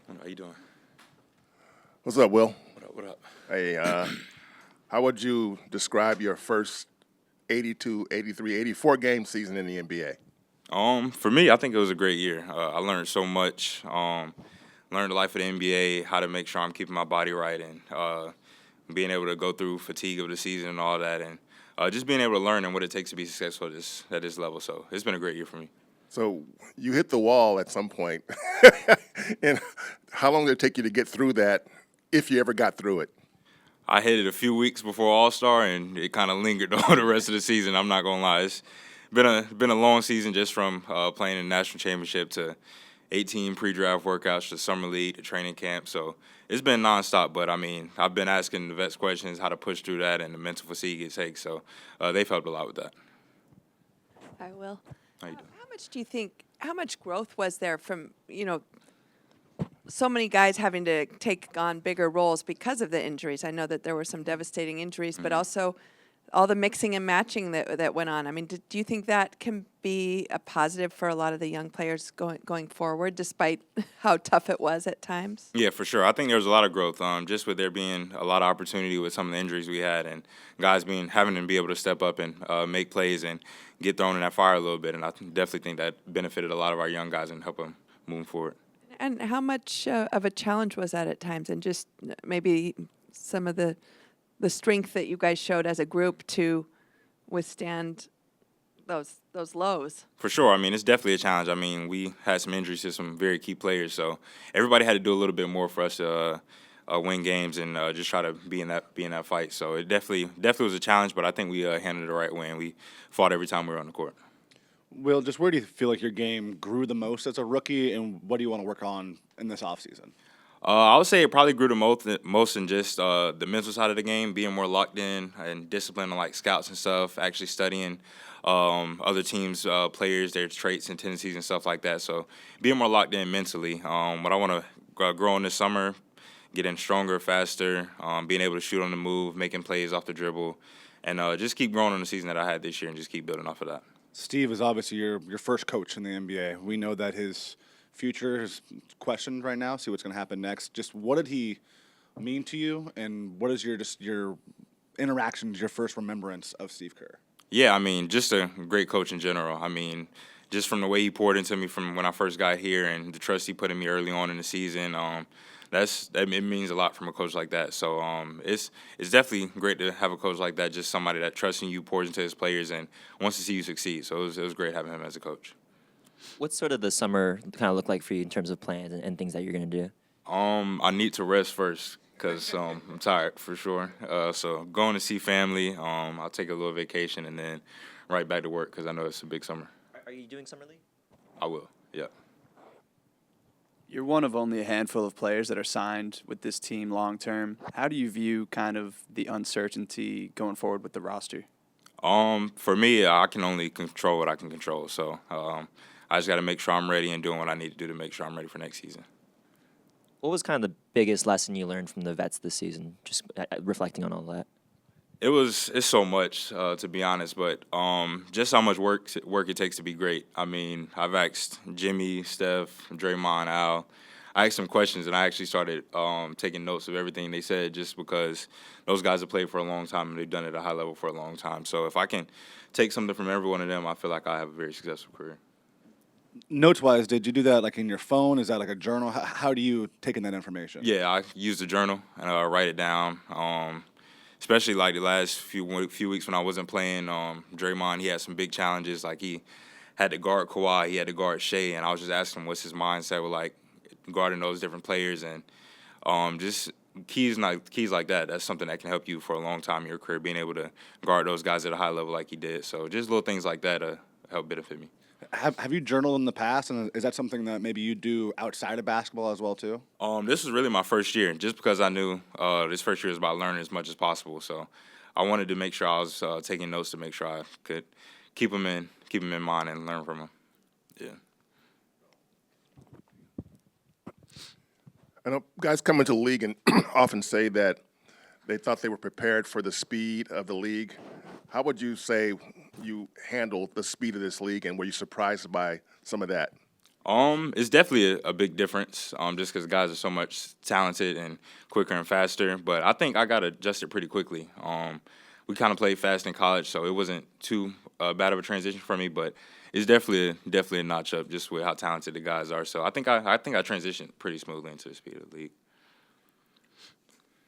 How you doing? What's up, Will? What up? What up? Hey, how would you describe your first 82, 83, 84 game season in the NBA? For me, I think it was a great year. I learned so much. Learned the life of the NBA, how to make sure I'm keeping my body right, and being able to go through fatigue of the season and all that, and just being able to learn and what it takes to be successful at this level. So it's been a great year for me. So you hit the wall at some point. And how long did it take you to get through that, if you ever got through it? I hit it a few weeks before All Star, and it kind of lingered over the rest of the season. I'm not gonna lie, it's been a long season just from playing in the national championship to 18 pre-draft workouts to summer league to training camp. So it's been nonstop. But I mean, I've been asking the vets questions how to push through that and the mental fatigue it takes. So they've helped a lot with that. I will. How you doing? How much do you think? How much growth was there from so many guys having to take on bigger roles because of the injuries? I know that there were some devastating injuries, but also all the mixing and matching that went on. I mean, do you think that can be a positive for a lot of the young players going forward, despite how tough it was at times? Yeah, for sure. I think there was a lot of growth. Just with there being a lot of opportunity with some of the injuries we had, and guys having to be able to step up and make plays and get thrown in that fire a little bit. And I definitely think that benefited a lot of our young guys and helped them moving forward. And how much of a challenge was that at times, and just maybe some of the strength that you guys showed as a group to withstand those lows? For sure. I mean, it's definitely a challenge. I mean, we had some injuries to some very key players, so everybody had to do a little bit more for us to win games and just try to be in that fight. So it definitely was a challenge, but I think we handled it the right way, and we fought every time we were on the court. Will, just where do you feel like your game grew the most as a rookie, and what do you want to work on in this offseason? I would say it probably grew the most in just the mental side of the game, being more locked in and disciplined on like scouts and stuff, actually studying other teams' players, their traits and tendencies and stuff like that. So being more locked in mentally. What I want to grow in this summer, getting stronger, faster, being able to shoot on the move, making plays off the dribble, and just keep growing on the season that I had this year and just keep building off of that. Steve is obviously your first coach in the NBA. We know that his future is questioned right now. See what's going to happen next. Just what did he mean to you, and what is your interactions, your first remembrance of Steve Kerr? Yeah, I mean, just a great coach in general. I mean, just from the way he poured into me from when I first got here and the trust he put in me early on in the season, it means a lot from a coach like that. So it's definitely great to have a coach like that, just somebody that trusts in you, pours into his players, and wants to see you succeed. So it was great having him as a coach. What's sort of the summer kind of look like for you in terms of plans and things that you're going to do? I need to rest first because I'm tired for sure. So going to see family, I'll take a little vacation and then right back to work because I know it's a big summer. Are you doing summer league? I will, yeah. You're one of only a handful of players that are signed with this team long term. How do you view kind of the uncertainty going forward with the roster? For me, I can only control what I can control. So I just got to make sure I'm ready and doing what I need to do to make sure I'm ready for next season. What was kind of the biggest lesson you learned from the vets this season, just reflecting on all that? It's so much, to be honest, but just how much work it takes to be great. I mean, I've asked Jimmy, Steph, Draymond, Al. I asked them questions, and I actually started taking notes of everything they said just because those guys have played for a long time, and they've done it at a high level for a long time. So if I can take something from every one of them, I feel like I have a very successful career. Notes-wise, did you do that like in your phone? Is that like a journal? How do you take in that information? Yeah, I use the journal and write it down. Especially like the last few weeks when I wasn't playing, Draymond, he had some big challenges. Like he had to guard Kawhi, he had to guard Shea, and I was just asking him what's his mindset with like guarding those different players and just keys like that. That's something that can help you for a long time in your career, being able to guard those guys at a high level like he did. So just little things like that help benefit me. Have you journaled in the past, and is that something that maybe you do outside of basketball as well too? This was really my first year, just because I knew this first year was about learning as much as possible. So I wanted to make sure I was taking notes to make sure I could keep them in mind and learn from them. Yeah. I know guys come into the league and often say that they thought they were prepared for the speed of the league. How would you say you handled the speed of this league, and were you surprised by some of that? It's definitely a big difference. Just because guys are so much talented and quicker and faster. But I think I got adjusted pretty quickly. We kind of played fast in college, so it wasn't too bad of a transition for me. But it's definitely a notch up just with how talented the guys are. So I think I transitioned pretty smoothly into the speed of the league.